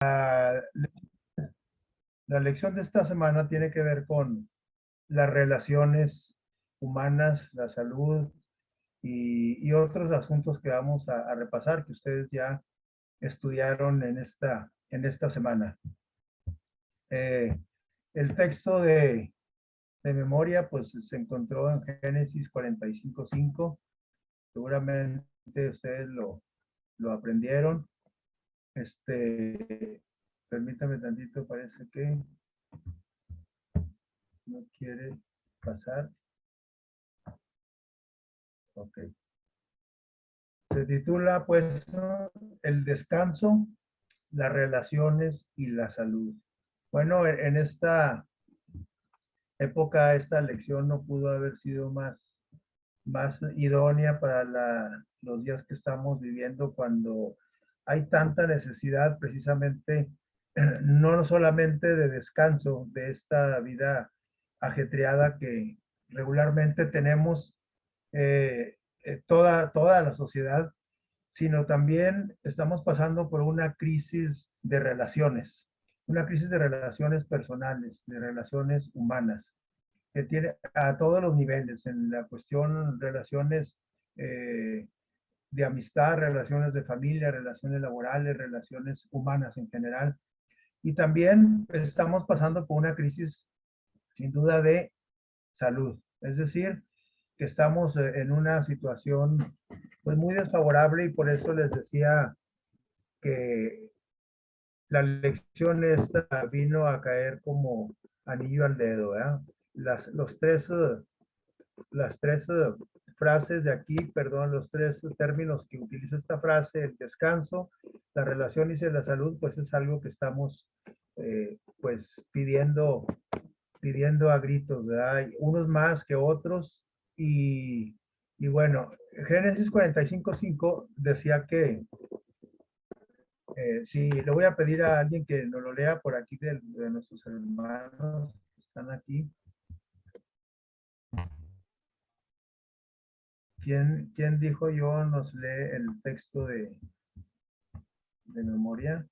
La lección de esta semana tiene que ver con las relaciones humanas, la salud y otros asuntos que vamos a repasar que ustedes ya estudiaron en esta semana. El texto de memoria pues se encontró en Génesis 45:5. Seguramente ustedes lo aprendieron. Permítame tantito, parece que no quiere pasar. Ok. Se titula pues el descanso, las relaciones y la salud. Bueno, en esta época, esta lección no pudo haber sido más idónea para los días que estamos viviendo cuando hay tanta necesidad precisamente, no solamente de descanso de esta vida ajetreada que regularmente tenemos toda la sociedad, sino también estamos pasando por una crisis de relaciones personales, de relaciones humanas que tiene a todos los niveles, en la cuestión relaciones eh, de amistad, relaciones de familia, relaciones laborales, relaciones humanas en general. Y también estamos pasando por una crisis sin duda de salud, es decir, que estamos en una situación pues muy desfavorable y por eso les decía que la lección esta vino a caer como anillo al dedo, ¿verdad? Las, los tres las tres frases de aquí, perdón, los tres términos que utiliza esta frase, el descanso, la relación y la salud, pues es algo que estamos pues pidiendo a gritos, ¿verdad? Unos más que otros y bueno, Génesis 45:5 decía que si le voy a pedir a alguien que nos lo lea por aquí de nuestros hermanos que están aquí. ¿Quién dijo yo nos lee el texto de memoria?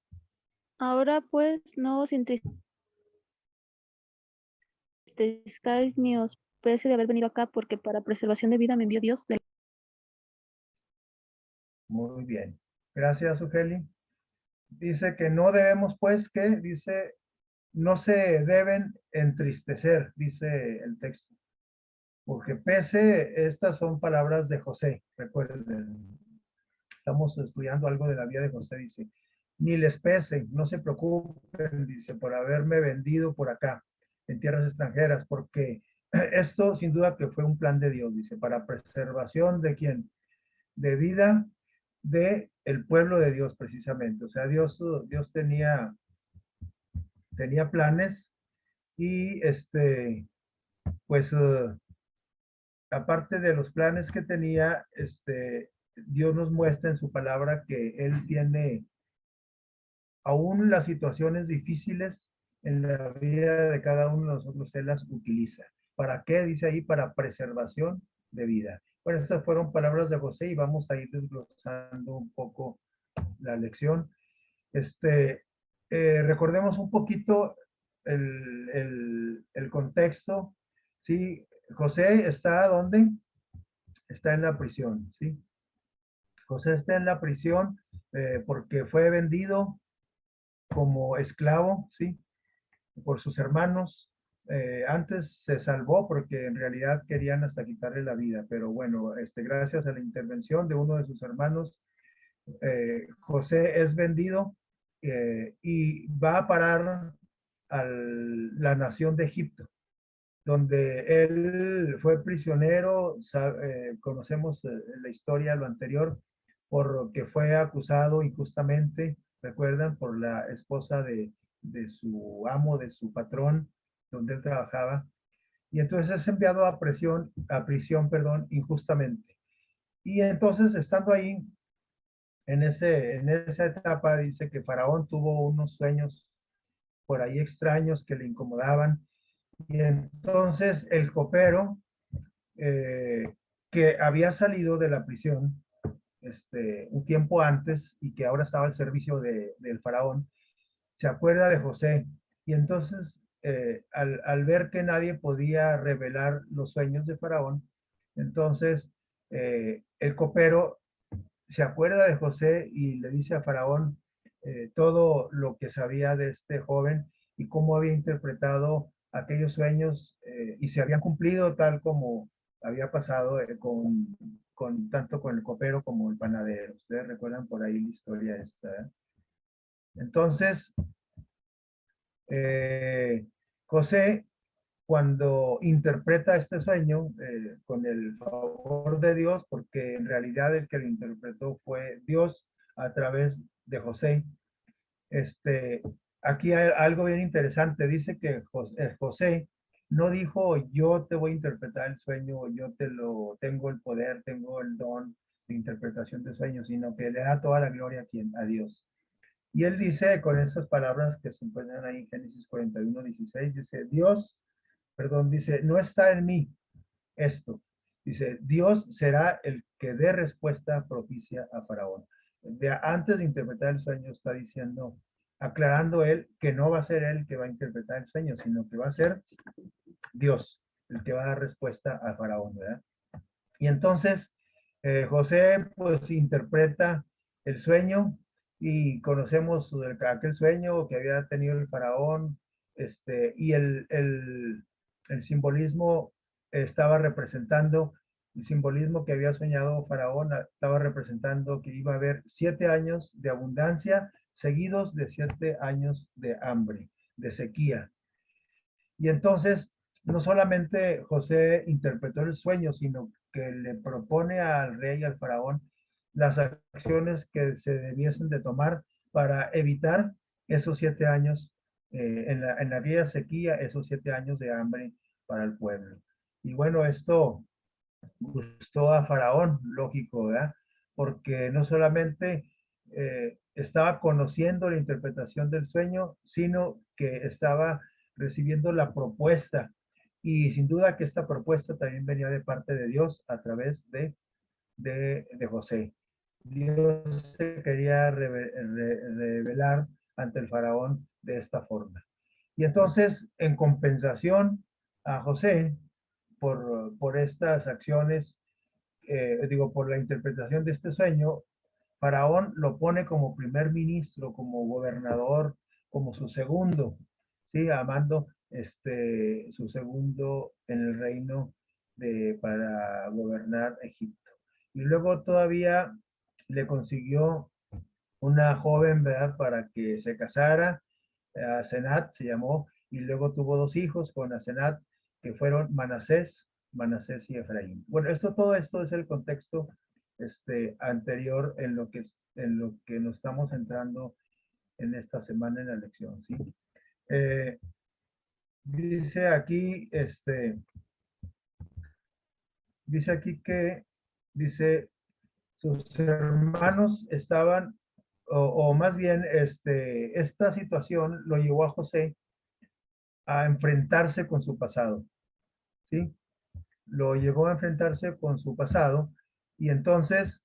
Ahora pues no os entristezcáis ni os pese de haber venido acá, porque para preservación de vida me envió Dios. Muy bien. Gracias, Ugeli. Dice que no debemos, pues, que dice, no se deben entristecer, dice el texto. Porque pese, estas son palabras de José, recuerden. Estamos estudiando algo de la vida de José, dice, ni les pese, no se preocupen, dice, por haberme vendido por acá, en tierras extranjeras, porque esto sin duda que fue un plan de Dios, dice, para preservación de quién, de vida de el pueblo de Dios precisamente. O sea, Dios tenía planes y pues aparte de los planes que tenía, Dios nos muestra en su palabra que Él tiene aún las situaciones difíciles en la vida de cada uno de nosotros, Él las utiliza. ¿Para qué? Dice ahí, para preservación de vida. Bueno, estas fueron palabras de José y vamos a ir desglosando un poco la lección. Recordemos un poquito el contexto. ¿Sí? José está ¿dónde? Está en la prisión, ¿sí? José está en la prisión porque fue vendido como esclavo, ¿sí? Por sus hermanos. Antes se salvó porque en realidad querían hasta quitarle la vida, pero bueno, gracias a la intervención de uno de sus hermanos, José es vendido y va a parar a la nación de Egipto, donde él fue prisionero. Conocemos la historia, lo anterior, por que fue acusado injustamente, recuerdan, por la esposa de su amo, de su patrón, donde él trabajaba. Y entonces es enviado a prisión, perdón, injustamente. Y entonces, estando ahí, en esa etapa, dice que Faraón tuvo unos sueños por ahí extraños que le incomodaban. Y entonces el copero, que había salido de la prisión un tiempo antes y que ahora estaba al servicio del faraón, se acuerda de José. Y entonces, al ver que nadie podía revelar los sueños de Faraón, entonces el copero se acuerda de José y le dice a Faraón todo lo que sabía de este joven y cómo había interpretado aquellos sueños y se habían cumplido tal como había pasado tanto con el copero como el panadero. Ustedes recuerdan por ahí la historia esta. Entonces, eh, José, cuando interpreta este sueño con el favor de Dios, porque en realidad el que lo interpretó fue Dios a través de José. Este, aquí hay algo bien interesante. Dice que José no dijo, yo te voy a interpretar el sueño, yo tengo el poder, tengo el don de interpretación de sueños, sino que le da toda la gloria a Dios. Y él dice con esas palabras que se encuentran ahí en Génesis 41:16, dice, dice, no está en mí esto. Dice, Dios será el que dé respuesta propicia a Faraón. Antes de interpretar el sueño está diciendo, aclarando él que no va a ser él que va a interpretar el sueño, sino que va a ser Dios el que va a dar respuesta a Faraón, ¿verdad? Y entonces José pues interpreta el sueño y conocemos aquel sueño que había tenido el faraón, y el simbolismo estaba representando, el simbolismo que había soñado faraón estaba representando que iba a haber 7 años de abundancia seguidos de 7 años de hambre, de sequía. Y entonces, no solamente José interpretó el sueño, sino que le propone al rey y al faraón las acciones que se debiesen de tomar para evitar esos 7 años, en la vía sequía, esos 7 años de hambre para el pueblo. Y bueno, esto gustó a Faraón, lógico, ¿verdad? Porque no solamente estaba conociendo la interpretación del sueño, sino que estaba recibiendo la propuesta. Y sin duda que esta propuesta también venía de parte de Dios a través de José. Dios se quería revelar ante el faraón de esta forma. Y entonces, en compensación a José por estas acciones, por la interpretación de este sueño, Faraón lo pone como primer ministro, como gobernador, como su segundo, ¿sí? Amando su segundo en el reino para gobernar Egipto. Y luego todavía le consiguió una joven, ¿verdad? Para que se casara, Asenat se llamó, y luego tuvo 2 hijos con Asenat, que fueron Manasés y Efraín. Bueno, todo esto es el contexto anterior en lo que nos estamos entrando en esta semana en la lección, ¿sí? Eh, dice aquí, dice aquí que, dice, sus hermanos estaban, o más bien, esta situación lo llevó a José a enfrentarse con su pasado, ¿sí? Lo llevó a enfrentarse con su pasado y entonces,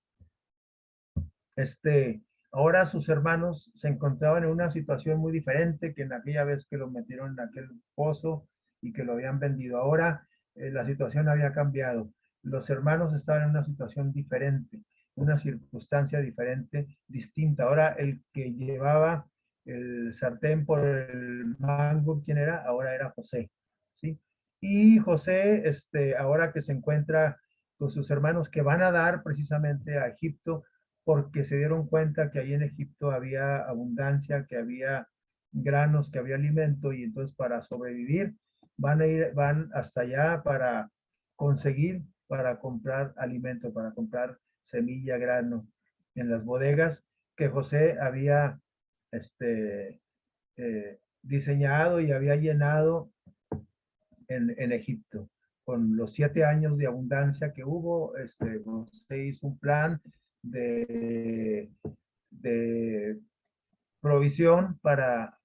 ahora sus hermanos se encontraban en una situación muy diferente que en aquella vez que lo metieron en aquel pozo y que lo habían vendido. Ahora la situación había cambiado. Los hermanos estaban en una situación diferente, una circunstancia diferente, distinta. Ahora el que llevaba el sartén por el mango, ¿quién era? Ahora era José, ¿sí? Y José, ahora que se encuentra con sus hermanos que van a dar precisamente a Egipto, porque se dieron cuenta que ahí en Egipto había abundancia, que había granos, que había alimento, y entonces para sobrevivir van hasta allá para para comprar alimento, para comprar semilla, grano en las bodegas que José había diseñado y había llenado en Egipto. Con los 7 años de abundancia que hubo, José hizo un plan de, de provisión para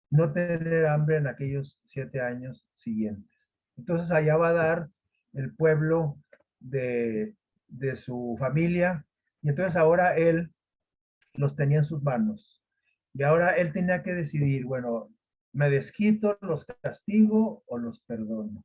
no tener hambre en aquellos 7 años siguientes. Entonces allá va a dar el pueblo de su familia, y entonces ahora él los tenía en sus manos. Y ahora él tenía que decidir, bueno, ¿me desquito, los castigo o los perdono?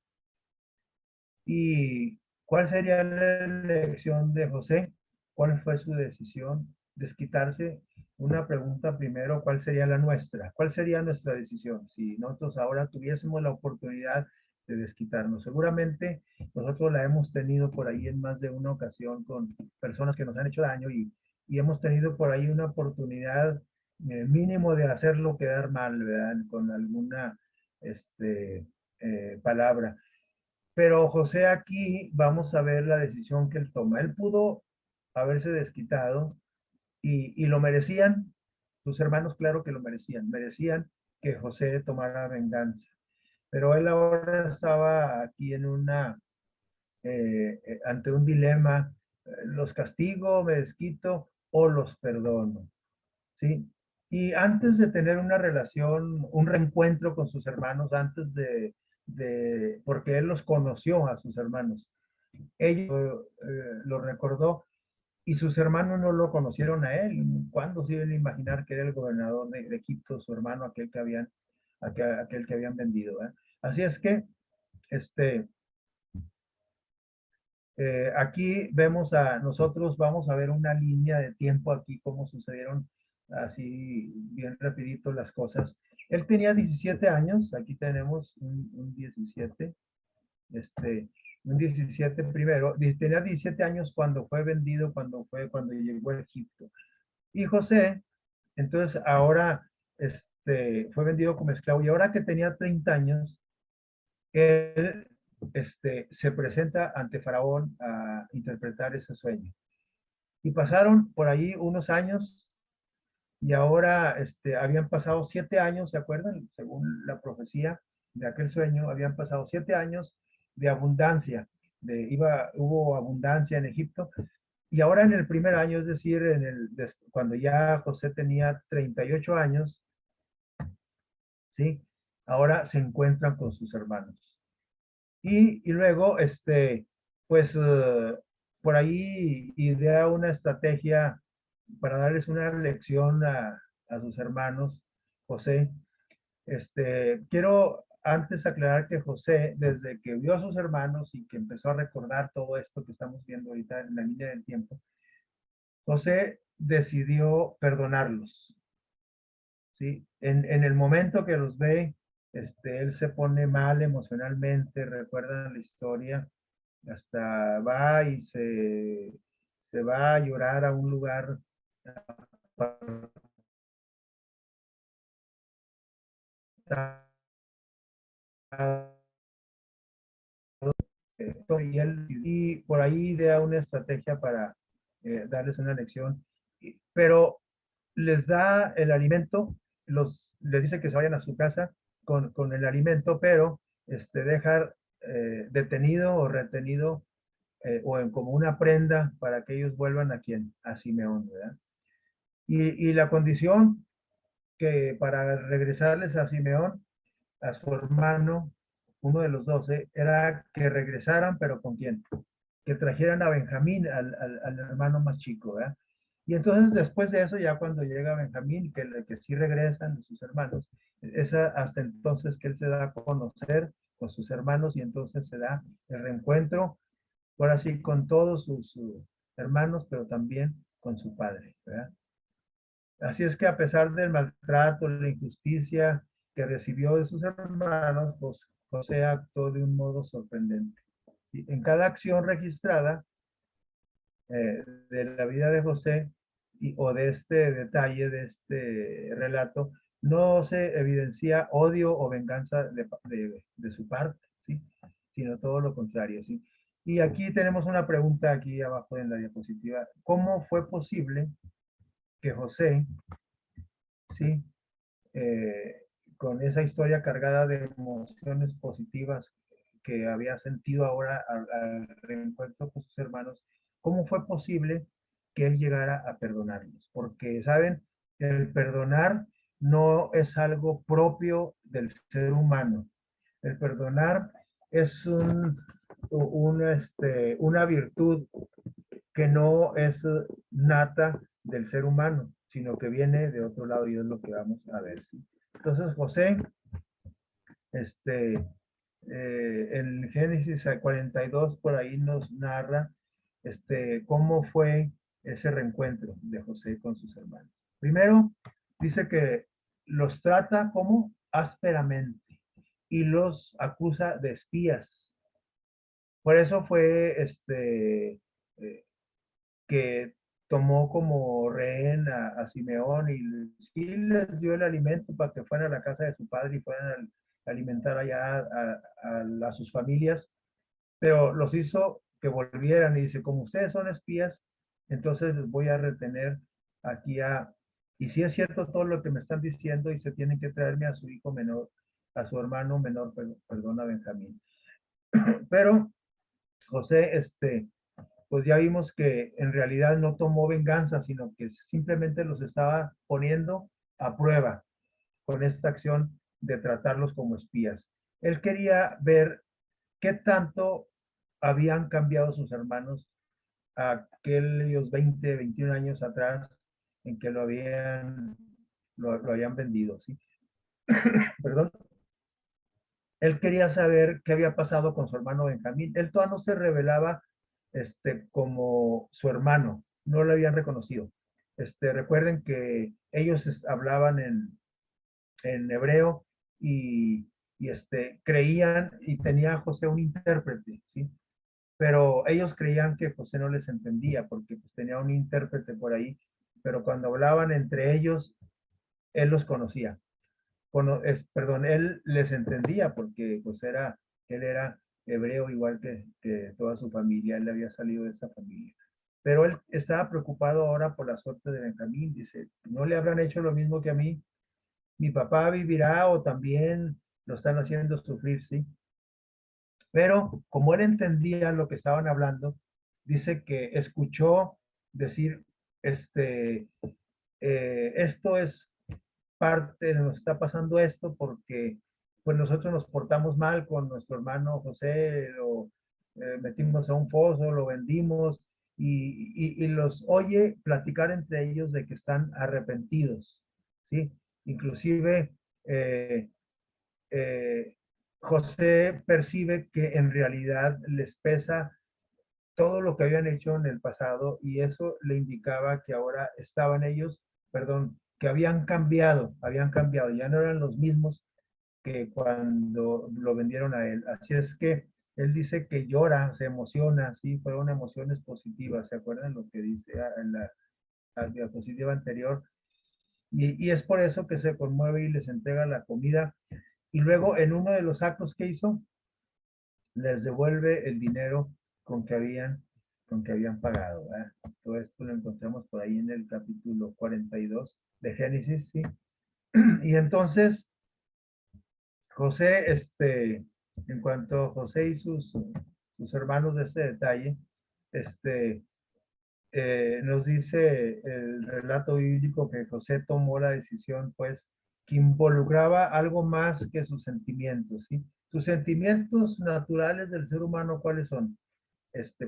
¿Y cuál sería la elección de José? ¿Cuál fue su decisión? Desquitarse. Una pregunta primero, ¿cuál sería la nuestra? ¿Cuál sería nuestra decisión si nosotros ahora tuviésemos la oportunidad de desquitarnos? Seguramente nosotros la hemos tenido por ahí en más de una ocasión con personas que nos han hecho daño y hemos tenido por ahí una oportunidad mínimo de hacerlo quedar mal, ¿verdad? Con alguna palabra. Pero José aquí vamos a ver la decisión que él toma. Él pudo haberse desquitado y lo merecían. Sus hermanos, claro que lo merecían. Merecían que José tomara venganza. Pero él ahora estaba aquí en ante un dilema. ¿Los castigo, me desquito o los perdono? ¿Sí? Y antes de tener una relación, un reencuentro con sus hermanos, antes porque él los conoció a sus hermanos, ellos lo recordó y sus hermanos no lo conocieron a él. ¿Cuándo se iban a imaginar que era el gobernador de Egipto, su hermano, aquel que habían vendido? Así es que este, aquí nosotros vamos a ver una línea de tiempo aquí, cómo sucedieron así bien rapidito las cosas. Él tenía 17 años, aquí tenemos un 17, este, un 17 primero, tenía 17 años cuando fue vendido, cuando llegó a Egipto. Y José, entonces ahora, fue vendido como esclavo y ahora que tenía 30 años, él se presenta ante Faraón a interpretar ese sueño. Y pasaron por ahí unos años y ahora habían pasado 7 años, ¿se acuerdan? Según la profecía de aquel sueño, habían pasado 7 años de abundancia, hubo abundancia en Egipto. Y ahora en el primer año, es decir, cuando ya José tenía 38 años, ¿sí? Ahora se encuentran con sus hermanos. Y luego, pues, por ahí idea una estrategia para darles una lección a sus hermanos, José. Quiero antes aclarar que José, desde que vio a sus hermanos y que empezó a recordar todo esto que estamos viendo ahorita en la línea del tiempo, José decidió perdonarlos, ¿sí? En el momento que los ve, él se pone mal emocionalmente, recuerdan la historia, hasta va y se va a llorar a un lugar apartado, y por ahí idea una estrategia para darles una lección, pero les da el alimento, les dice que se vayan a su casa con el alimento, pero dejar detenido o retenido como una prenda para que ellos vuelvan a Simeón, ¿verdad? Y la condición que para regresarles a Simeón, a su hermano, uno de los 12, era que regresaran, pero ¿con quién? Que trajeran a Benjamín, al hermano más chico, ¿verdad? Y entonces después de eso, ya cuando llega Benjamín, que sí regresan sus hermanos, es hasta entonces que él se da a conocer con sus hermanos y entonces se da el reencuentro, ahora sí, con todos sus hermanos, pero también con su padre, ¿verdad? Así es que a pesar del maltrato, la injusticia que recibió de sus hermanos, pues José actuó de un modo sorprendente. ¿Sí? En cada acción registrada de la vida de José o de este detalle, de este relato, no se evidencia odio o venganza de su parte, ¿sí? Sino todo lo contrario, ¿sí? Y aquí tenemos una pregunta aquí abajo en la diapositiva. ¿Cómo fue posible que José, ¿sí? eh, con esa historia cargada de emociones positivas que había sentido ahora al reencuentro con sus hermanos, ¿cómo fue posible que él llegara a perdonarlos? Porque, ¿saben? El perdonar no es algo propio del ser humano. El perdonar es una virtud que no es nata del ser humano. sino que viene de otro lado y es lo que vamos a ver, ¿sí? Entonces José, en Génesis 42 por ahí nos narra cómo fue ese reencuentro de José con sus hermanos. Primero, dice que los trata como ásperamente y los acusa de espías. Por eso fue que tomó como rehén a Simeón y sí les dio el alimento para que fueran a la casa de su padre y fueran a alimentar allá a sus familias, pero los hizo que volvieran y dice, como ustedes son espías, entonces les voy a retener aquí y si es cierto todo lo que me están diciendo y se tienen que traerme a su hijo menor, a su hermano menor, perdón, a Benjamín. Pero José, pues ya vimos que en realidad no tomó venganza, sino que simplemente los estaba poniendo a prueba con esta acción de tratarlos como espías. Él quería ver qué tanto habían cambiado sus hermanos aquellos 20, 21 años atrás en que lo habían vendido, ¿sí? Perdón. Él quería saber qué había pasado con su hermano Benjamín. Él todavía no se revelaba como su hermano, no lo habían reconocido. Recuerden que ellos hablaban en hebreo y creían y tenía José un intérprete, ¿sí? Pero ellos creían que José no les entendía porque pues, tenía un intérprete por ahí, pero cuando hablaban entre ellos, él los conocía. Perdón, él les entendía porque pues él era hebreo igual que toda su familia, él había salido de esa familia. Pero él estaba preocupado ahora por la suerte de Benjamín, dice, no le habrán hecho lo mismo que a mí, mi papá vivirá o también lo están haciendo sufrir, ¿sí? Pero como él entendía lo que estaban hablando, dice que escuchó decir, esto es parte, nos está pasando esto porque pues nosotros nos portamos mal con nuestro hermano José, lo metimos a un foso, lo vendimos y los oye platicar entre ellos de que están arrepentidos, ¿sí? Inclusive eh, eh, José percibe que en realidad les pesa todo lo que habían hecho en el pasado y eso le indicaba que ahora estaban ellos, perdón, que habían cambiado, ya no eran los mismos que cuando lo vendieron a él. Así es que él dice que llora, se emociona, sí, fueron emociones positivas, ¿se acuerdan lo que dice en la diapositiva anterior? Y es por eso que se conmueve y les entrega la comida. Y luego en uno de los actos que hizo, les devuelve el dinero con que habían pagado. ¿Verdad? Todo esto lo encontramos por ahí en el capítulo 42 de Génesis, ¿sí? Y entonces, José, en cuanto a José y sus hermanos de este detalle, este, nos dice el relato bíblico que José tomó la decisión, pues, que involucraba algo más que sus sentimientos, ¿sí? Sus sentimientos naturales del ser humano, ¿cuáles son?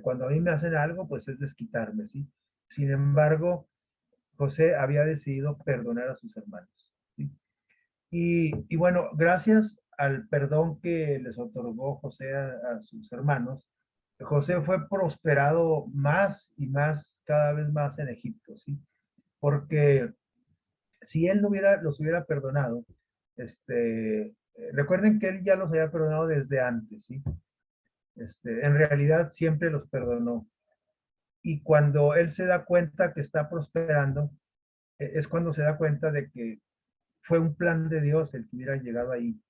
Cuando a mí me hacen algo, pues es desquitarme, ¿sí? Sin embargo, José había decidido perdonar a sus hermanos, ¿sí? Y bueno, gracias al perdón que les otorgó José a sus hermanos, José fue prosperado más y más, cada vez más en Egipto, ¿sí? Porque si él no los hubiera perdonado, recuerden que él ya los había perdonado desde antes, ¿sí? En realidad siempre los perdonó. Y cuando él se da cuenta que está prosperando, es cuando se da cuenta de que fue un plan de Dios el que hubiera llegado ahí.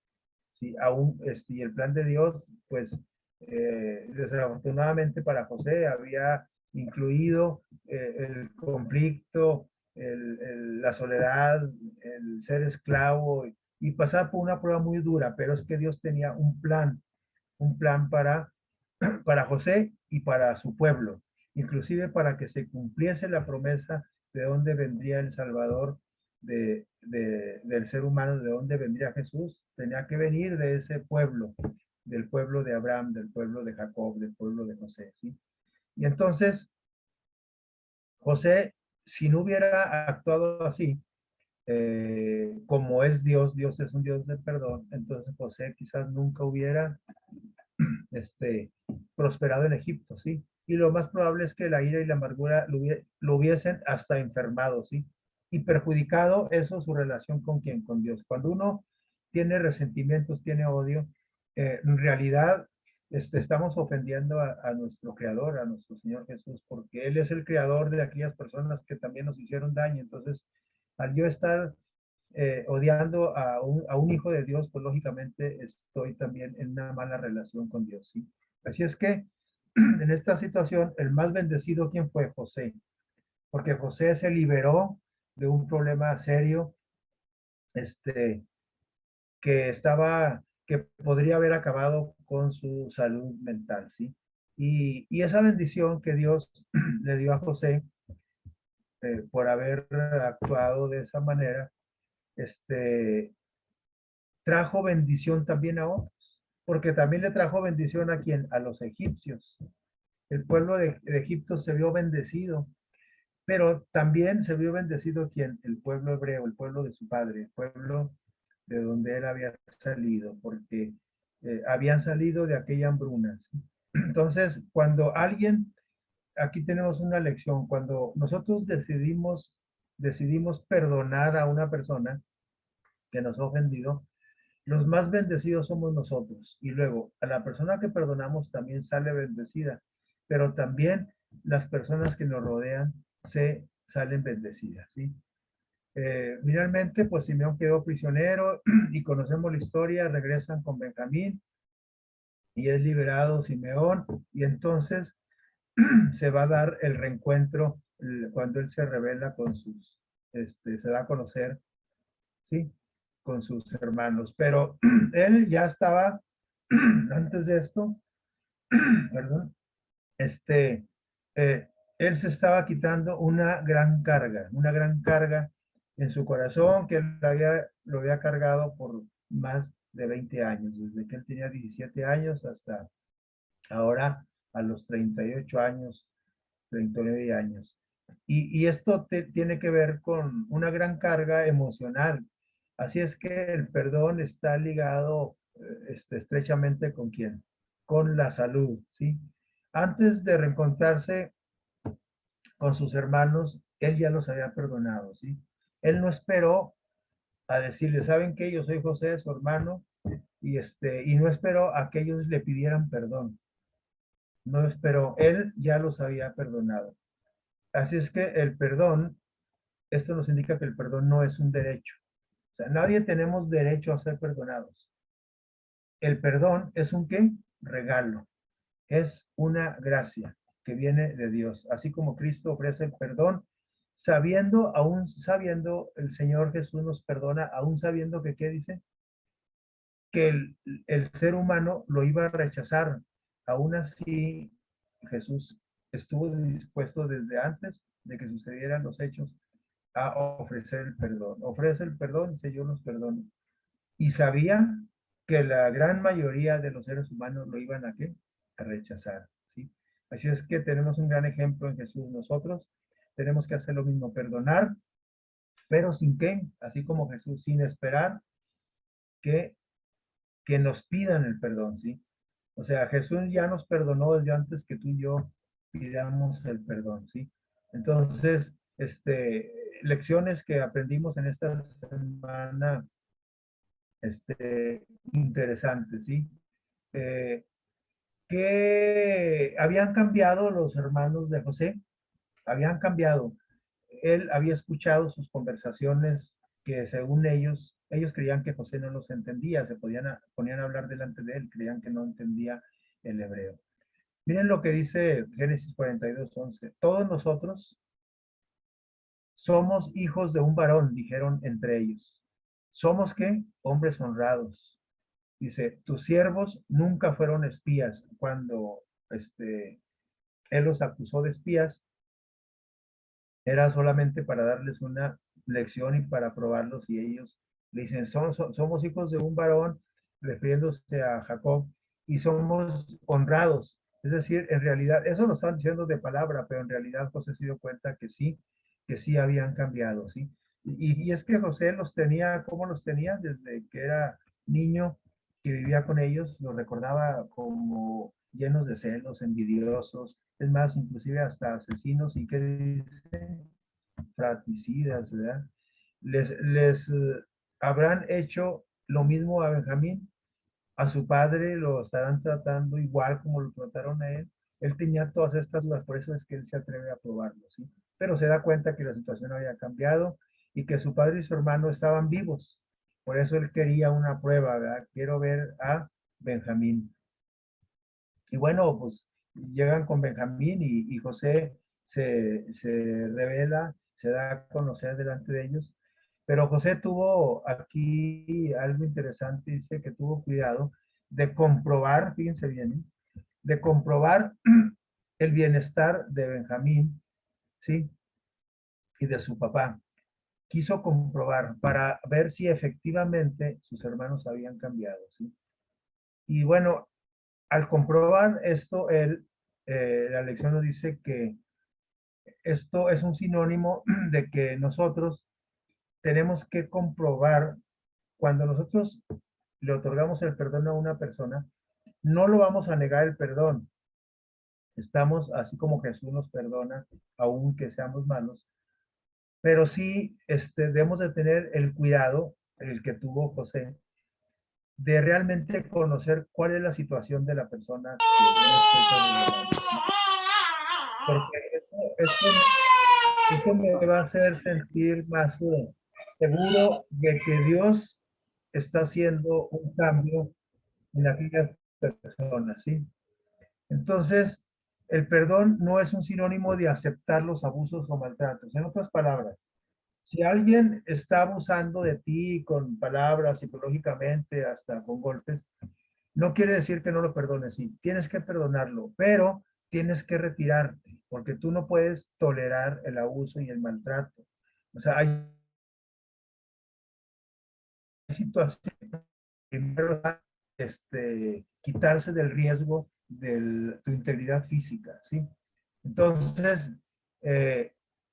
Sí, aún, y el plan de Dios, pues, desafortunadamente para José había incluido el conflicto, la soledad, el ser esclavo y pasar por una prueba muy dura, pero es que Dios tenía un plan para José y para su pueblo, inclusive para que se cumpliese la promesa de dónde vendría el Salvador del ser humano, de dónde vendría Jesús, tenía que venir de ese pueblo, del pueblo de Abraham, del pueblo de Jacob, del pueblo de José, ¿sí? Y entonces José si no hubiera actuado así, como es Dios, Dios es un Dios de perdón, entonces José quizás nunca hubiera este, prosperado en Egipto, ¿sí? Y lo más probable es que la ira y la amargura lo hubiesen hasta enfermado, ¿sí? Y perjudicado eso su relación con quién, con Dios. Cuando uno tiene resentimientos, tiene odio, en realidad estamos ofendiendo a nuestro Creador, a nuestro Señor Jesús, porque Él es el Creador de aquellas personas que también nos hicieron daño. Entonces, al yo estar odiando a un hijo de Dios, pues lógicamente estoy también en una mala relación con Dios, ¿sí? Así es que en esta situación, el más bendecido, ¿quién fue? José, porque José se liberó de un problema serio, este, que podría haber acabado con su salud mental, ¿sí? Y esa bendición que Dios le dio a José por haber actuado de esa manera, este, trajo bendición también a otros, porque también le trajo bendición a quien, a los egipcios. El pueblo de Egipto se vio bendecido, pero también se vio bendecido quien, el pueblo hebreo, el pueblo de su padre, el pueblo de donde él había salido, porque habían salido de aquella hambruna, ¿sí? Entonces, cuando alguien, aquí tenemos una lección, cuando nosotros decidimos perdonar a una persona que nos ha ofendido, los más bendecidos somos nosotros. Y luego, a la persona que perdonamos también sale bendecida, pero también las personas que nos rodean se salen bendecidas, ¿sí? Finalmente, pues Simeón quedó prisionero y conocemos la historia, regresan con Benjamín y es liberado Simeón y entonces se va a dar el reencuentro cuando él se revela con se da a conocer, ¿sí? Con sus hermanos. Pero él ya estaba, antes de esto, perdón, este, eh, él se estaba quitando una gran carga en su corazón que él lo había cargado por más de 20 años, desde que él tenía 17 años hasta ahora a los 38 años, 39 años. Y esto tiene que ver con una gran carga emocional. Así es que el perdón está ligado estrechamente con quién, con la salud, ¿sí? Antes de reencontrarse con sus hermanos, él ya los había perdonado, ¿sí? Él no esperó a decirle, ¿saben qué? Yo soy José, su hermano, y no esperó a que ellos le pidieran perdón. No esperó, él ya los había perdonado. Así es que el perdón, esto nos indica que el perdón no es un derecho. O sea, nadie tenemos derecho a ser perdonados. El perdón es un qué? Regalo. Es una gracia que viene de Dios. Así como Cristo ofrece el perdón, aún sabiendo, el Señor Jesús nos perdona, aún sabiendo que, ¿qué dice? Que el ser humano lo iba a rechazar. Aún así, Jesús estuvo dispuesto desde antes de que sucedieran los hechos a ofrecer el perdón. Ofrece el perdón, dice yo los perdono. Y sabía que la gran mayoría de los seres humanos lo iban a ¿qué? A rechazar, ¿sí? Así es que tenemos un gran ejemplo en Jesús. Nosotros tenemos que hacer lo mismo, perdonar, pero sin qué, así como Jesús, sin esperar que, que nos pidan el perdón, ¿sí? O sea, Jesús ya nos perdonó desde antes que tú y yo pidamos el perdón, ¿sí? Entonces, lecciones que aprendimos en esta semana, interesantes, ¿sí? Eh, que habían cambiado los hermanos de José, habían cambiado. Él había escuchado sus conversaciones que según ellos creían que José no los entendía, ponían a hablar delante de él, creían que no entendía el hebreo. Miren lo que dice Génesis 42:11. Todos nosotros somos hijos de un varón, dijeron entre ellos. ¿Somos qué? Hombres honrados. Dice, tus siervos nunca fueron espías. Cuando él los acusó de espías, era solamente para darles una lección y para probarlos. Y ellos le dicen, somos hijos de un varón, refiriéndose a Jacob, y somos honrados. Es decir, en realidad, eso lo están diciendo de palabra, pero en realidad José se dio cuenta que sí, que sí habían cambiado, ¿sí? Y es que José los tenía, ¿cómo los tenía? Desde que era niño, que vivía con ellos, los recordaba como llenos de celos, envidiosos, es más, inclusive hasta asesinos, y que dicen fratricidas, ¿verdad? Les habrán hecho lo mismo a Benjamín, a su padre lo estarán tratando igual como lo trataron a él. Él tenía todas estas dudas, por eso es que él se atreve a probarlo, ¿sí? Pero se da cuenta que la situación había cambiado y que su padre y su hermano estaban vivos. Por eso él quería una prueba, ¿verdad? Quiero ver a Benjamín. Y bueno, pues llegan con Benjamín y José se revela, se da a conocer delante de ellos. Pero José tuvo aquí algo interesante, dice que tuvo cuidado de comprobar, fíjense bien, de comprobar el bienestar de Benjamín, ¿sí? Y de su papá. Quiso comprobar para ver si efectivamente sus hermanos habían cambiado, ¿sí? Y bueno, al comprobar esto, la lección nos dice que esto es un sinónimo de que nosotros tenemos que comprobar cuando nosotros le otorgamos el perdón a una persona, no lo vamos a negar el perdón. Estamos así como Jesús nos perdona, aunque seamos malos, pero sí debemos de tener el cuidado, el que tuvo José, de realmente conocer cuál es la situación de la persona que no estoy perdonando. Porque eso me va a hacer sentir más seguro de que Dios está haciendo un cambio en aquellas personas, ¿sí? Entonces, el perdón no es un sinónimo de aceptar los abusos o maltratos. En otras palabras, si alguien está abusando de ti con palabras, psicológicamente, hasta con golpes, no quiere decir que no lo perdones, sí, tienes que perdonarlo, pero tienes que retirarte, porque tú no puedes tolerar el abuso y el maltrato. O sea, hay situaciones, primero, quitarse del riesgo de tu integridad física, ¿sí? Entonces, eh,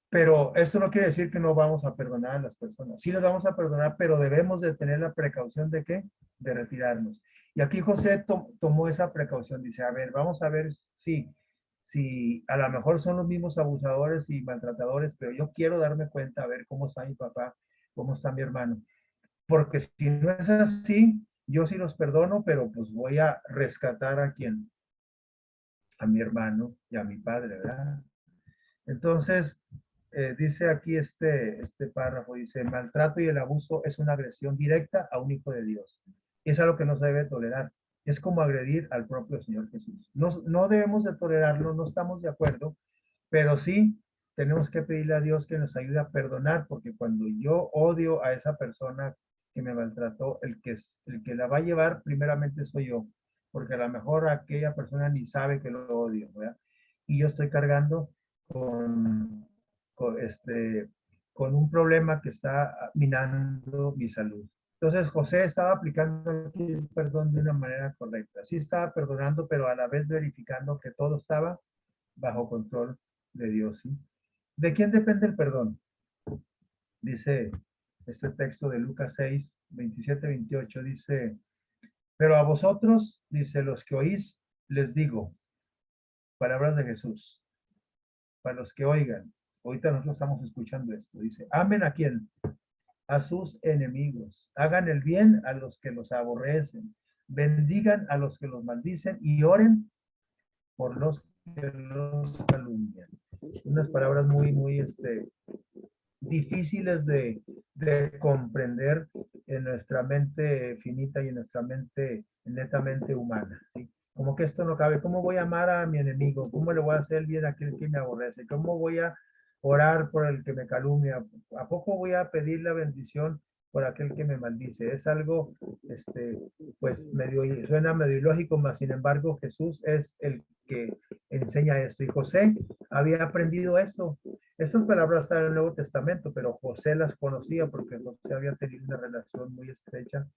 pero eso no quiere decir que no vamos a perdonar a las personas. Sí los vamos a perdonar, pero debemos de tener la precaución de qué? De retirarnos. Y aquí José tomó esa precaución. Dice, a ver, vamos a ver si a lo mejor son los mismos abusadores y maltratadores, pero yo quiero darme cuenta, a ver cómo está mi papá, cómo está mi hermano. Porque si no es así, yo sí los perdono, pero pues voy a rescatar a quien, a mi hermano y a mi padre, ¿verdad? Entonces, dice aquí este párrafo, dice, el maltrato y el abuso es una agresión directa a un hijo de Dios. Es algo que no se debe tolerar. Es como agredir al propio Señor Jesús. No debemos de tolerarlo, no estamos de acuerdo, pero sí tenemos que pedirle a Dios que nos ayude a perdonar, porque cuando yo odio a esa persona que me maltrató, el que la va a llevar primeramente soy yo, porque a lo mejor aquella persona ni sabe que lo odio, ¿verdad? Y yo estoy cargando con, con, este, con un problema que está minando mi salud. Entonces José estaba aplicando el perdón de una manera correcta. Sí estaba perdonando, pero a la vez verificando que todo estaba bajo control de Dios, ¿sí? ¿De quién depende el perdón? Dice este texto de Lucas 6, 27, 28, dice, pero a vosotros, dice, los que oís, les digo, palabras de Jesús, para los que oigan, ahorita nosotros estamos escuchando esto, dice, amen a quién, a sus enemigos, hagan el bien a los que los aborrecen, bendigan a los que los maldicen y oren por los que los calumnian. Unas palabras muy difíciles de comprender en nuestra mente finita y en nuestra mente netamente humana, ¿sí? Como que esto no cabe. ¿Cómo voy a amar a mi enemigo? ¿Cómo le voy a hacer bien a aquel que me aborrece? ¿Cómo voy a orar por el que me calumnia? ¿A poco voy a pedir la bendición por aquel que me maldice? Es algo, pues, suena medio ilógico, mas sin embargo Jesús es el que enseña esto. Y José había aprendido esto. Estas palabras están en el Nuevo Testamento, pero José las conocía porque José había tenido una relación muy estrecha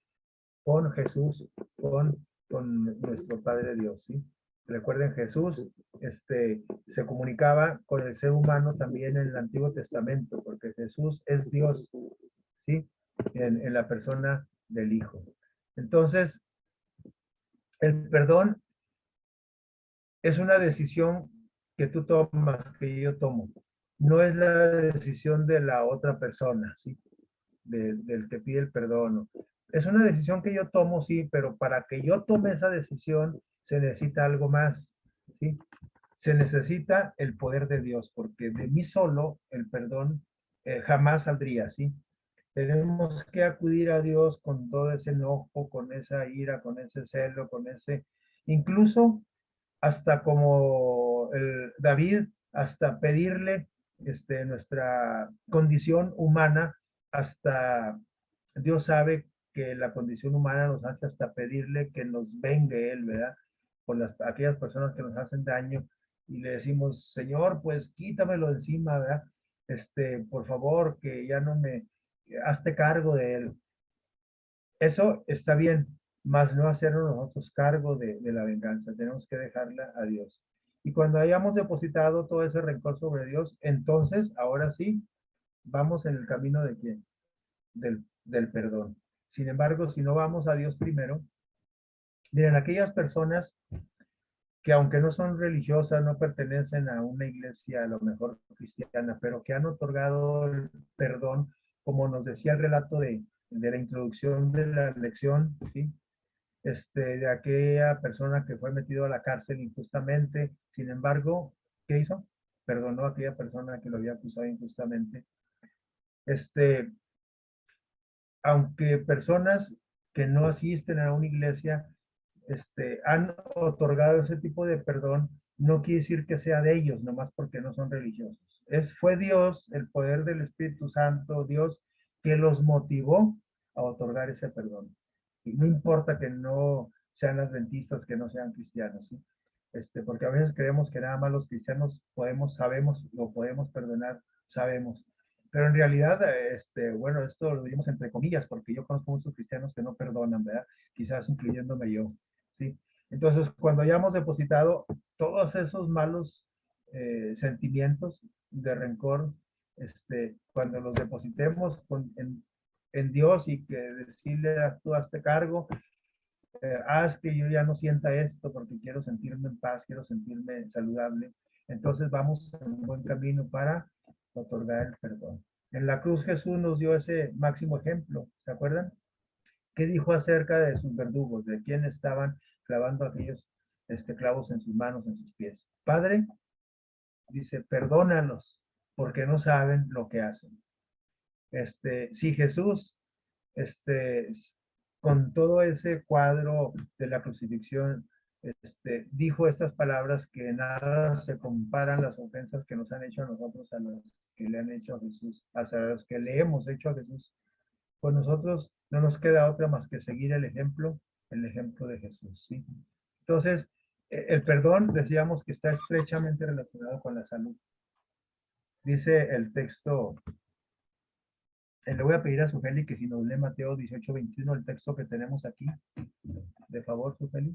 con Jesús, con nuestro Padre Dios, ¿sí? Recuerden, Jesús se comunicaba con el ser humano también en el Antiguo Testamento, porque Jesús es Dios, ¿sí? En la persona del Hijo. Entonces, el perdón es una decisión que tú tomas, que yo tomo. No es la decisión de la otra persona, ¿sí? Del que pide el perdón. Es una decisión que yo tomo, sí, pero para que yo tome esa decisión se necesita algo más, ¿sí? Se necesita el poder de Dios, porque de mí solo el perdón jamás saldría, ¿sí? Tenemos que acudir a Dios con todo ese enojo, con esa ira, con ese celo, con ese, incluso hasta como David, hasta pedirle nuestra condición humana, hasta Dios sabe que la condición humana nos hace hasta pedirle que nos vengue Él, ¿verdad? Por aquellas personas que nos hacen daño y le decimos, Señor, pues quítamelo encima, ¿verdad? Por favor, que ya no me, hazte cargo de Él. Eso está bien, mas no hacernos nosotros cargo de la venganza. Tenemos que dejarla a Dios. Y cuando hayamos depositado todo ese rencor sobre Dios, entonces, ahora sí, vamos en el camino de quién? Del perdón. Sin embargo, si no vamos a Dios primero, miren, aquellas personas que aunque no son religiosas, no pertenecen a una iglesia a lo mejor cristiana, pero que han otorgado el perdón, como nos decía el relato de la introducción de la lección, ¿sí? De aquella persona que fue metido a la cárcel injustamente. Sin embargo, ¿qué hizo? Perdonó a aquella persona que lo había acusado injustamente. Aunque personas que no asisten a una iglesia han otorgado ese tipo de perdón, no quiere decir que sea de ellos, nomás porque no son religiosos. Fue Dios, el poder del Espíritu Santo, Dios, que los motivó a otorgar ese perdón. Y no importa que no sean adventistas, que no sean cristianos, ¿sí? Porque a veces creemos que nada más los cristianos sabemos, lo podemos perdonar, sabemos. Pero en realidad, bueno, esto lo dimos entre comillas, porque yo conozco muchos cristianos que no perdonan, ¿verdad? Quizás incluyéndome yo, ¿sí? Entonces, cuando hayamos depositado todos esos malos sentimientos de rencor, cuando los depositemos en Dios y que decirle, tú hazte cargo, haz que yo ya no sienta esto porque quiero sentirme en paz, quiero sentirme saludable. Entonces vamos en un buen camino para otorgar el perdón. En la cruz Jesús nos dio ese máximo ejemplo, ¿se acuerdan? ¿Qué dijo acerca de sus verdugos, de quién estaban clavando aquellos clavos en sus manos, en sus pies? Padre, dice, perdónalos porque no saben lo que hacen. Si Jesús, con todo ese cuadro de la crucifixión, dijo estas palabras que nada se comparan las ofensas que nos han hecho a nosotros a las que le han hecho a Jesús, hasta los que le hemos hecho a Jesús. Pues nosotros no nos queda otra más que seguir el ejemplo de Jesús, ¿sí? Entonces, el perdón, decíamos que está estrechamente relacionado con la salud. Dice el texto, le voy a pedir a Sufeli que si nos lee Mateo 18:21, el texto que tenemos aquí, de favor, Sufeli.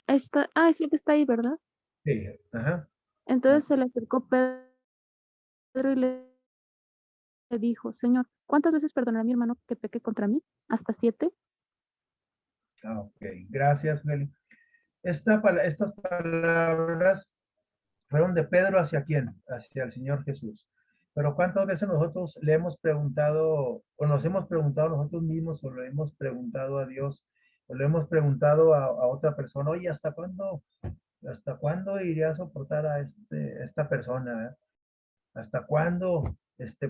Es lo que está ahí, ¿verdad? Sí, ajá. Entonces se le acercó Pedro y le dijo, Señor, ¿cuántas veces perdonará a mi hermano que peque contra mí? ¿Hasta 7? Ok, gracias, Sufeli. Estas palabras fueron de Pedro hacia quién, hacia el Señor Jesús. Pero ¿cuántas veces nosotros le hemos preguntado, o nos hemos preguntado nosotros mismos, o le hemos preguntado a Dios, o le hemos preguntado a otra persona, oye, hasta cuándo iré a soportar a esta persona? ¿Hasta cuándo,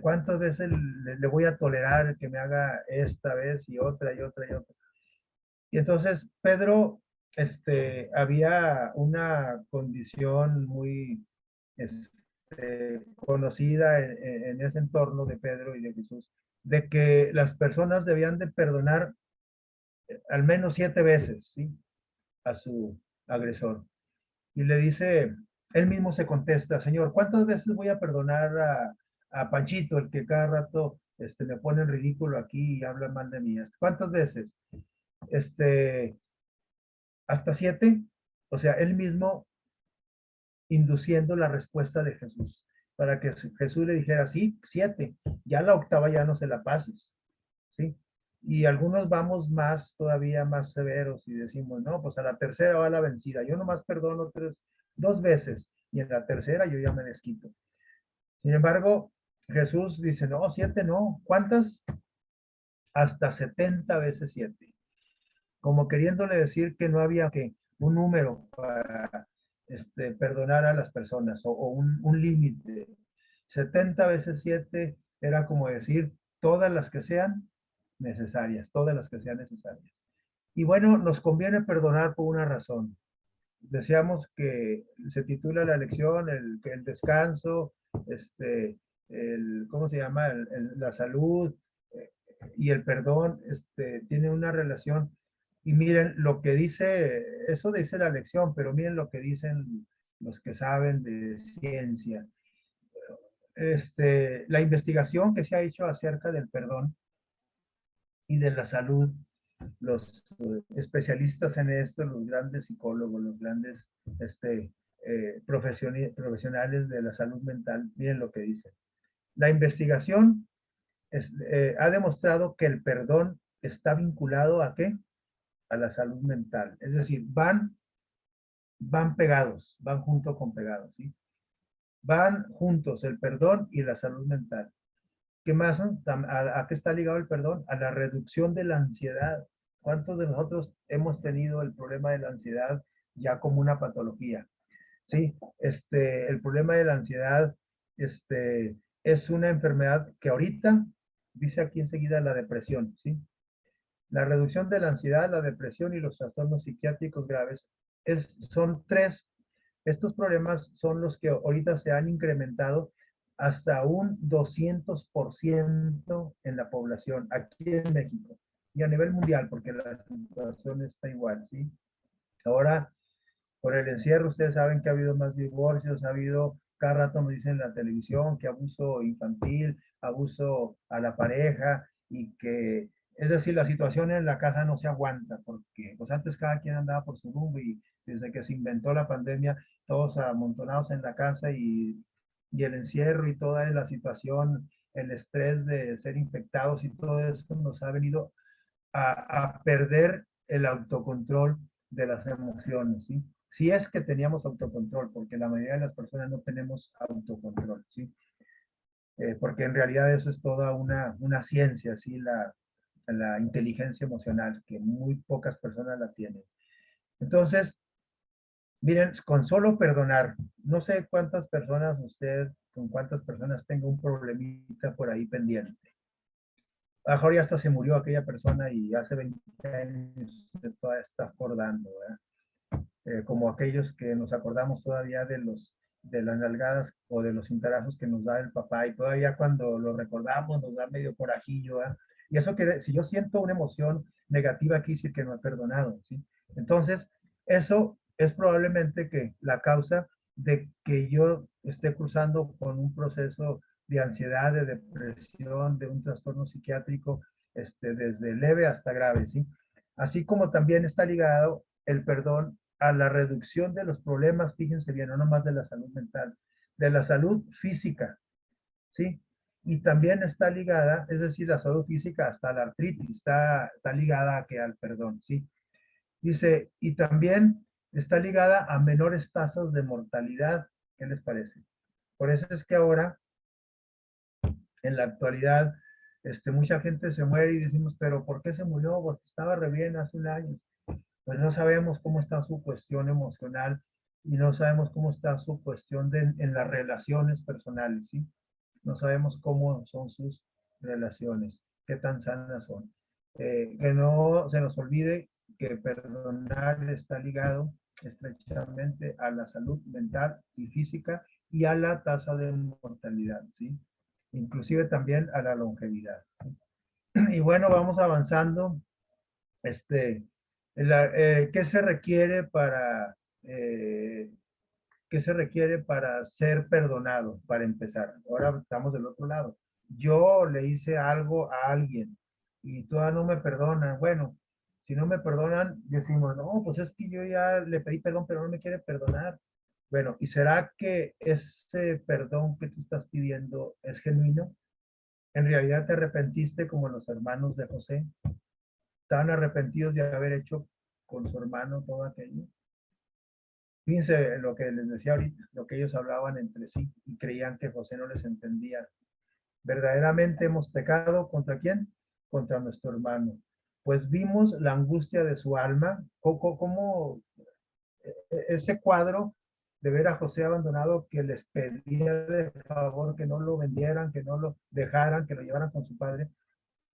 cuántas veces le voy a tolerar que me haga esta vez y otra y otra y otra? Y entonces Pedro, había una condición muy conocida en ese entorno de Pedro y de Jesús, de que las personas debían de perdonar al menos 7 veces, ¿sí? A su agresor. Y le dice, él mismo se contesta, Señor, ¿cuántas veces voy a perdonar a Panchito, el que cada rato me pone en ridículo aquí y habla mal de mí? ¿Cuántas veces? hasta 7, o sea, él mismo induciendo la respuesta de Jesús, para que Jesús le dijera, sí, 7, ya la octava ya no se la pases, ¿sí? Y algunos vamos más, todavía más severos y decimos, no, pues a la tercera va la vencida, yo nomás perdono 2 veces y en la tercera yo ya me desquito. Sin embargo, Jesús dice, no, 7 no, ¿cuántas? Hasta 70 veces 7, como queriéndole decir que no había que un número para perdonar a las personas o un límite. 70 veces 7 era como decir todas las que sean necesarias, todas las que sean necesarias. Y bueno, nos conviene perdonar por una razón. Deseamos que se titula la lección el descanso, ¿cómo se llama? La salud eh, y el perdón tiene una relación. Y miren lo que dice, eso dice la lección, pero miren lo que dicen los que saben de ciencia. La investigación que se ha hecho acerca del perdón y de la salud, los especialistas en esto, los grandes psicólogos, los grandes profesionales de la salud mental, miren lo que dicen. La investigación ha demostrado que el perdón está vinculado a qué? A la salud mental. Es decir, van pegados, van junto con pegados, ¿sí? Van juntos el perdón y la salud mental. ¿Qué más? ¿A qué está ligado el perdón? A la reducción de la ansiedad. ¿Cuántos de nosotros hemos tenido el problema de la ansiedad ya como una patología? Sí, el problema de la ansiedad, es una enfermedad que ahorita, dice aquí enseguida la depresión, ¿sí? La reducción de la ansiedad, la depresión y los trastornos psiquiátricos graves son tres. Estos problemas son los que ahorita se han incrementado hasta un 200% en la población aquí en México y a nivel mundial, porque la situación está igual, ¿sí? Ahora, por el encierro, ustedes saben que ha habido más divorcios, ha habido, cada rato nos dicen en la televisión que abuso infantil, abuso a la pareja y que, es decir, la situación en la casa no se aguanta porque pues antes cada quien andaba por su rumbo y desde que se inventó la pandemia, todos amontonados en la casa y el encierro y toda la situación, el estrés de ser infectados y todo eso nos ha venido a perder el autocontrol de las emociones, ¿sí? Si es que teníamos autocontrol, porque la mayoría de las personas no tenemos autocontrol, ¿sí? Porque en realidad eso es toda una ciencia, ¿sí? La inteligencia emocional, que muy pocas personas la tienen. Entonces, miren, con solo perdonar, no sé cuántas personas usted, con cuántas personas tenga un problemita por ahí pendiente. A lo mejor ya hasta se murió aquella persona y hace 20 años usted todavía está acordando, ¿verdad? Como aquellos que nos acordamos todavía de las nalgadas o de los cintarazos que nos da el papá y todavía cuando lo recordamos nos da medio corajillo, ¿verdad? Y eso que si yo siento una emoción negativa aquí, sí que no he perdonado, ¿sí? Entonces, eso es probablemente que la causa de que yo esté cruzando con un proceso de ansiedad, de depresión, de un trastorno psiquiátrico, desde leve hasta grave, ¿sí? Así como también está ligado el perdón a la reducción de los problemas, fíjense bien, no nomás de la salud mental, de la salud física, ¿sí? Y también está ligada, es decir, la salud física hasta la artritis, está ligada a que al perdón, ¿sí? Dice, y también está ligada a menores tasas de mortalidad. ¿Qué les parece? Por eso es que ahora, en la actualidad, mucha gente se muere y decimos, pero ¿por qué se murió? Porque estaba re bien hace un año. Pues no sabemos cómo está su cuestión emocional y no sabemos cómo está su cuestión en las relaciones personales, ¿sí? No sabemos cómo son sus relaciones, qué tan sanas son. Que no se nos olvide que perdonar está ligado estrechamente a la salud mental y física y a la tasa de mortalidad, ¿sí? Inclusive también a la longevidad, ¿sí? Y bueno, vamos avanzando. Este, ¿Qué se requiere eh, qué se requiere para ser perdonado, para empezar? Ahora estamos del otro lado. Yo le hice algo a alguien y todavía no me perdonan. Bueno, Si no me perdonan, decimos, no, pues es que yo ya le pedí perdón, pero no me quiere perdonar. Bueno, ¿y será que ese perdón que tú estás pidiendo es genuino? ¿En realidad te arrepentiste como los hermanos de José? ¿Estaban arrepentidos de haber hecho con su hermano todo aquello? Fíjense lo que les decía ahorita, lo que ellos hablaban entre sí y creían que José no les entendía. Verdaderamente hemos pecado ¿contra quién? Contra nuestro hermano. Pues vimos la angustia de su alma, como ese cuadro de ver a José abandonado que les pedía de favor que no lo vendieran, que no lo dejaran, que lo llevaran con su padre.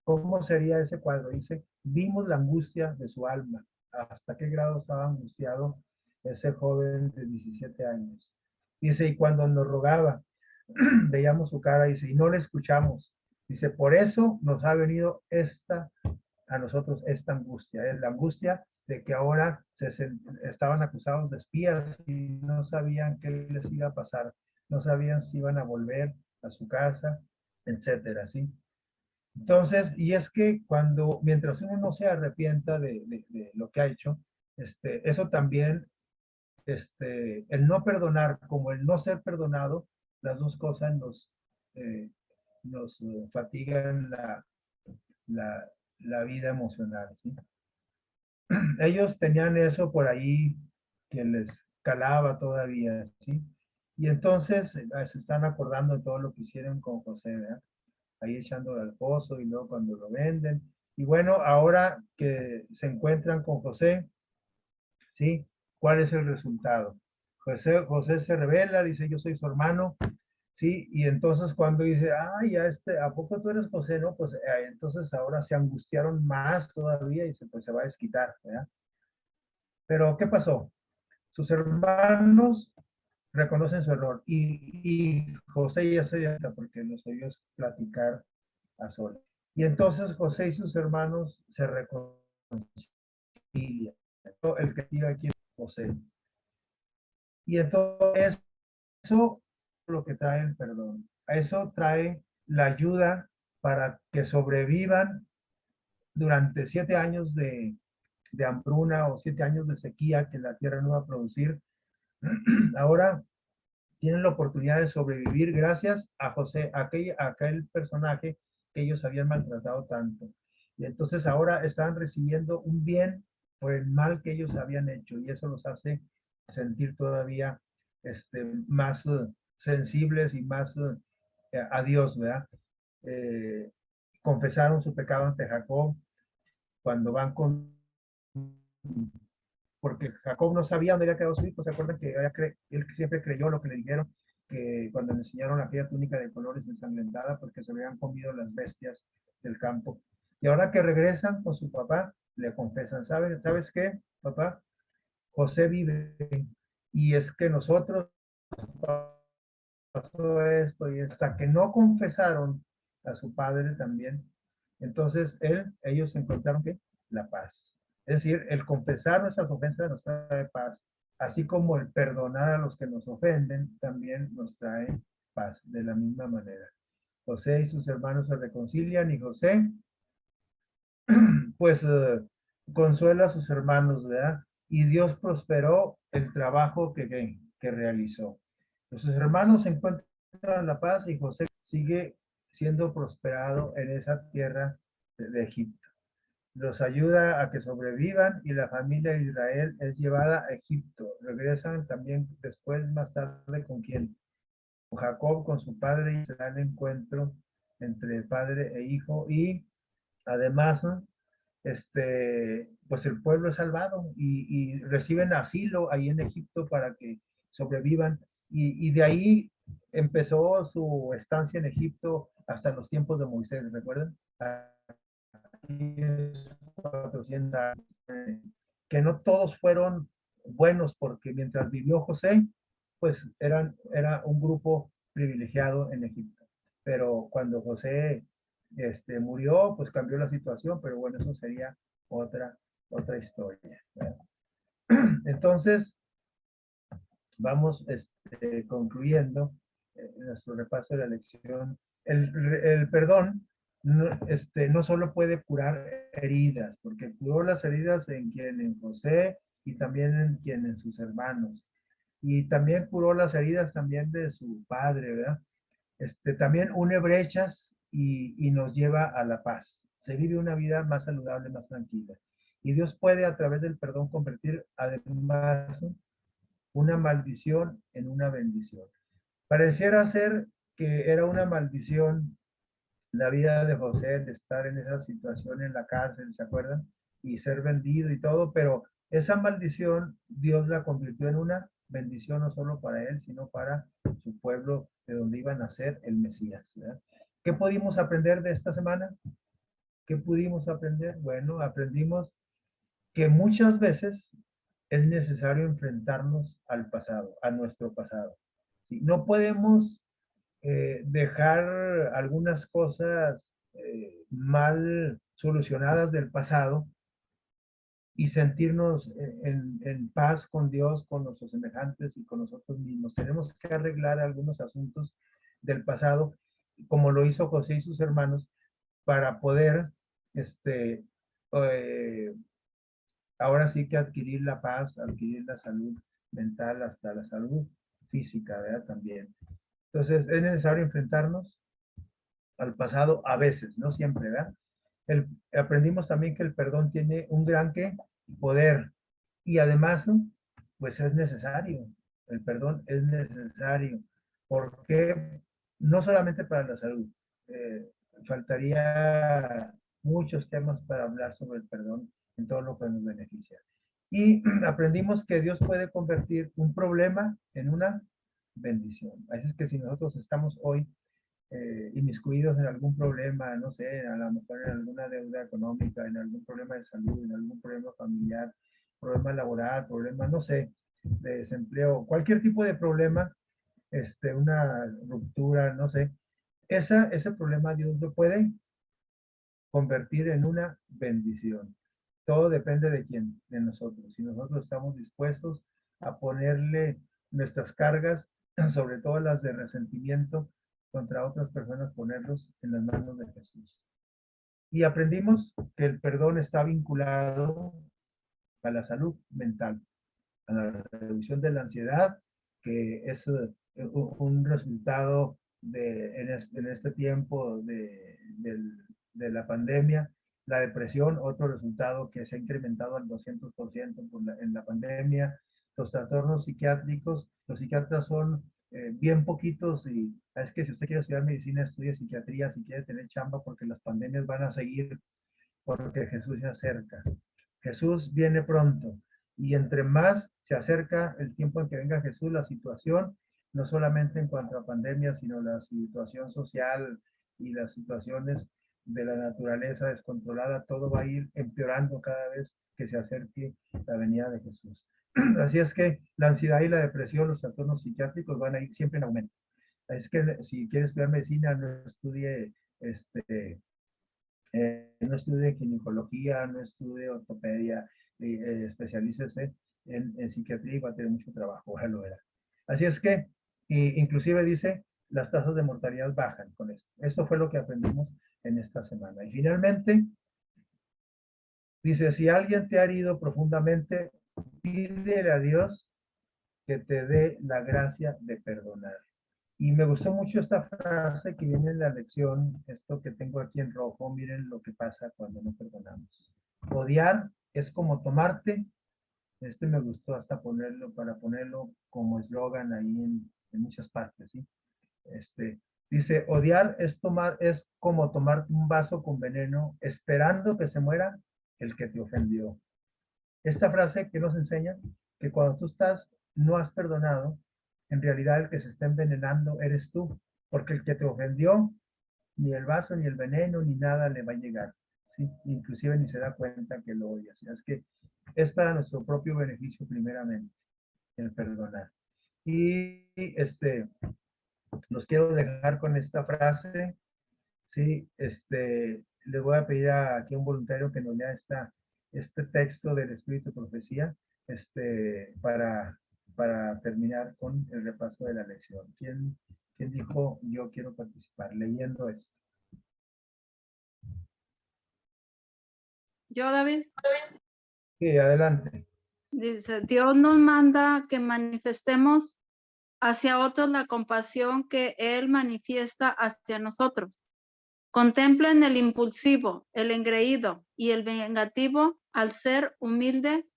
¿Cómo sería ese cuadro? Dice, vimos la angustia de su alma. ¿Hasta qué grado estaba angustiado ese joven de 17 años? Dice, y cuando nos rogaba, veíamos su cara, dice, y no le escuchamos. Dice, por eso nos ha venido a nosotros esta angustia. Es la angustia de que ahora estaban acusados de espías y no sabían qué les iba a pasar. No sabían si iban a volver a su casa, etcétera, ¿sí? Entonces, y es que mientras uno no se arrepienta de lo que ha hecho, eso también, el no perdonar como el no ser perdonado, las dos cosas nos fatigan la, la vida emocional, ¿sí? Ellos tenían eso por ahí que les calaba todavía, ¿sí? Y entonces se están acordando de todo lo que hicieron con José, ¿verdad? Ahí echándolo al pozo y luego cuando lo venden. Y bueno, ahora que se encuentran con José, ¿sí? ¿Cuál es el resultado? José se revela, dice, yo soy su hermano, ¿sí? Y entonces cuando dice, ay, ¿a poco tú eres José? No, pues entonces ahora se angustiaron más todavía y pues se va a desquitar, ¿verdad? Pero, ¿qué pasó? Sus hermanos reconocen su error y José ya se dio porque los oyó platicar a solas. Y entonces José y sus hermanos se reconcilian. El que diga aquí es José. Y entonces eso es lo que trae el perdón. A eso trae la ayuda para que sobrevivan durante 7 años de hambruna o 7 años de sequía que la tierra no va a producir. Ahora tienen la oportunidad de sobrevivir gracias a José, a aquel personaje que ellos habían maltratado tanto. Y entonces ahora están recibiendo un bien por el mal que ellos habían hecho y eso los hace sentir todavía más sensibles y más a Dios, ¿verdad? Eh, Confesaron su pecado ante Jacob cuando van porque Jacob no sabía dónde había quedado su hijo. ¿Se acuerdan que él siempre creyó lo que le dijeron? Que cuando le enseñaron aquella túnica de colores ensangrentada, porque se habían comido las bestias del campo. Y ahora que regresan con su papá, le confesan, ¿sabes qué, papá? José vive. Y es que nosotros pasó esto y hasta que no confesaron a su padre también. Entonces ellos encontraron que la paz. Es decir, el confesar nuestras ofensas nos trae paz, así como el perdonar a los que nos ofenden también nos trae paz de la misma manera. José y sus hermanos se reconcilian y José, pues, consuela a sus hermanos, ¿verdad? Y Dios prosperó el trabajo que realizó. Sus hermanos encuentran la paz y José sigue siendo prosperado en esa tierra de Egipto. Los ayuda a que sobrevivan y la familia de Israel es llevada a Egipto. Regresan también después, más tarde, ¿con quién? Con Jacob, con su padre, y se da el encuentro entre padre e hijo. Y además, pues el pueblo es salvado y reciben asilo ahí en Egipto para que sobrevivan. Y de ahí empezó su estancia en Egipto hasta los tiempos de Moisés, ¿recuerdan? 400 años, que no todos fueron buenos porque mientras vivió José, pues era un grupo privilegiado en Egipto. Pero cuando José murió, pues cambió la situación, pero bueno, eso sería otra, otra historia, ¿verdad? Entonces, vamos concluyendo nuestro repaso de la lección. El perdón no solo puede curar heridas, porque curó las heridas en quien, en José, y también en quien, en sus hermanos. Y también curó las heridas también de su padre, ¿verdad? También une brechas y nos lleva a la paz. Se vive una vida más saludable, más tranquila. Y Dios puede a través del perdón convertir además una maldición en una bendición. Pareciera ser que era una maldición la vida de José, de estar en esa situación en la cárcel, ¿se acuerdan? Y ser vendido y todo, pero esa maldición Dios la convirtió en una bendición no solo para él, sino para su pueblo de donde iba a nacer el Mesías. ¿Verdad? ¿Qué pudimos aprender de esta semana? ¿Qué pudimos aprender? Bueno, aprendimos que muchas veces es necesario enfrentarnos al pasado, a nuestro pasado. ¿Sí? No podemos dejar algunas cosas mal solucionadas del pasado y sentirnos en paz con Dios, con nuestros semejantes y con nosotros mismos. Tenemos que arreglar algunos asuntos del pasado, como lo hizo José y sus hermanos, para poder, este, eh, ahora sí que adquirir la paz, adquirir la salud mental, hasta la salud física, ¿verdad? También. Entonces, es necesario enfrentarnos al pasado a veces, no siempre, ¿verdad? Aprendimos también que el perdón tiene un gran ¿qué? Poder y además, pues es necesario, el perdón es necesario, porque no solamente para la salud, eh, faltaría muchos temas para hablar sobre el perdón en todo lo que nos beneficia. Y aprendimos que Dios puede convertir un problema en una bendición. Así es que si nosotros estamos hoy inmiscuidos en algún problema, no sé, a lo mejor en alguna deuda económica, en algún problema de salud, en algún problema familiar, problema laboral, problema, no sé, de desempleo, cualquier tipo de problema, una ruptura, no sé, ese problema Dios lo puede convertir en una bendición. Todo depende de quién, de nosotros. Si nosotros estamos dispuestos a ponerle nuestras cargas, sobre todo las de resentimiento contra otras personas, ponerlos en las manos de Jesús. Y aprendimos que el perdón está vinculado a la salud mental, a la reducción de la ansiedad, que es un resultado en este tiempo de la pandemia. La depresión, otro resultado que se ha incrementado al 200% en la pandemia. Los trastornos psiquiátricos, los psiquiatras son bien poquitos y es que si usted quiere estudiar medicina, estudie psiquiatría, si quiere tener chamba, porque las pandemias van a seguir, porque Jesús se acerca. Jesús viene pronto y entre más se acerca el tiempo en que venga Jesús, la situación, no solamente en cuanto a pandemia, sino la situación social y las situaciones de la naturaleza descontrolada, todo va a ir empeorando cada vez que se acerque la venida de Jesús. Así es que la ansiedad y la depresión, los trastornos psiquiátricos van a ir siempre en aumento. Es que si quiere estudiar medicina, no estudie no estudie ginecología, no estudie ortopedia, especialícese en psiquiatría y va a tener mucho trabajo, ojalá lo verá. Así es que, inclusive dice, las tasas de mortalidad bajan con esto. Esto fue lo que aprendimos en esta semana. Y finalmente, dice, si alguien te ha herido profundamente, pídele a Dios que te dé la gracia de perdonar. Y me gustó mucho esta frase que viene en la lección, esto que tengo aquí en rojo, miren lo que pasa cuando no perdonamos. Odiar es como tomarte, me gustó hasta ponerlo, para ponerlo como eslogan ahí en muchas partes, ¿sí? Este, dice, odiar es como tomar un vaso con veneno esperando que se muera el que te ofendió. Esta frase que nos enseña que cuando tú no has perdonado, en realidad el que se está envenenando eres tú, porque el que te ofendió, ni el vaso, ni el veneno, ni nada le va a llegar, ¿sí? Inclusive ni se da cuenta que lo odias. Es que es para nuestro propio beneficio primeramente, el perdonar. Y los quiero dejar con esta frase, ¿sí? Les voy a pedir aquí a un voluntario que nos lea este texto del Espíritu de Profecía, para terminar con el repaso de la lección. ¿Quién dijo yo quiero participar leyendo esto? Yo, David, Sí, adelante. dice, Dios nos manda que manifestemos hacia otros la compasión que Él manifiesta hacia nosotros. Contemplen el impulsivo, el engreído y el vengativo al ser humilde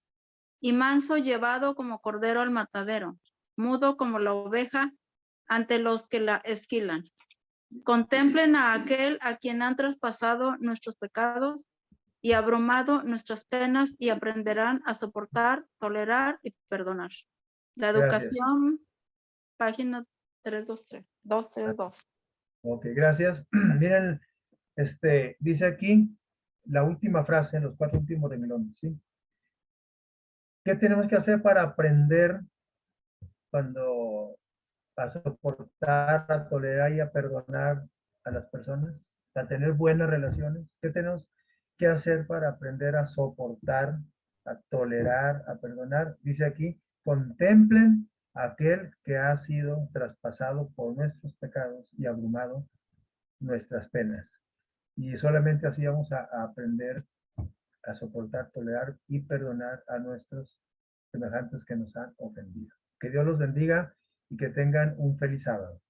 y manso llevado como cordero al matadero, mudo como la oveja ante los que la esquilan. Contemplen a aquel a quien han traspasado nuestros pecados y abrumado nuestras penas y aprenderán a soportar, tolerar y perdonar. La Gracias. educación, página 232. Ok, gracias. Miren, dice aquí la última frase en los 4 últimos renglones, ¿sí? ¿Qué tenemos que hacer para aprender cuando a soportar, a tolerar y a perdonar a las personas? A tener buenas relaciones. ¿Qué tenemos que hacer para aprender a soportar, a tolerar, a perdonar? Dice aquí, contemplen a aquel que ha sido traspasado por nuestros pecados y abrumado nuestras penas. Y solamente así vamos a aprender a soportar, tolerar y perdonar a nuestros semejantes que nos han ofendido. Que Dios los bendiga y que tengan un feliz sábado.